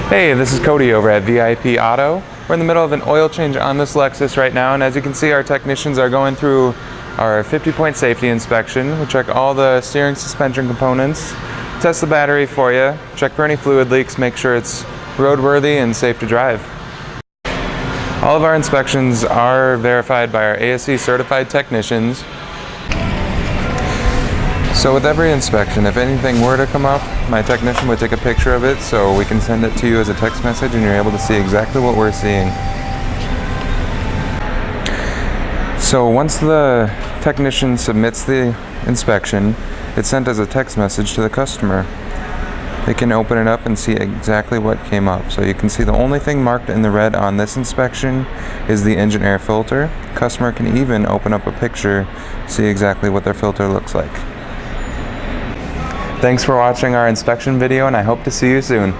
Hey, this is Cody over at VIP Auto. We're in the middle of an oil change on this Lexus right now, and as you can see, our technicians are going through our 50-point safety inspection. We check all the steering suspension components, test the battery for you, check for any fluid leaks, make sure it's roadworthy and safe to drive. All of our inspections are verified by our ASE certified technicians. So with every inspection, if anything were to come up, my technician would take a picture of it so we can send it to you as a text message and you're able to see exactly what we're seeing. So once the technician submits the inspection, it's sent as a text message to the customer. They can open it up and see exactly what came up. So you can see the only thing marked in the red on this inspection is the engine air filter. Customer can even open up a picture, see exactly what their filter looks like. Thanks for watching our inspection video, and I hope to see you soon.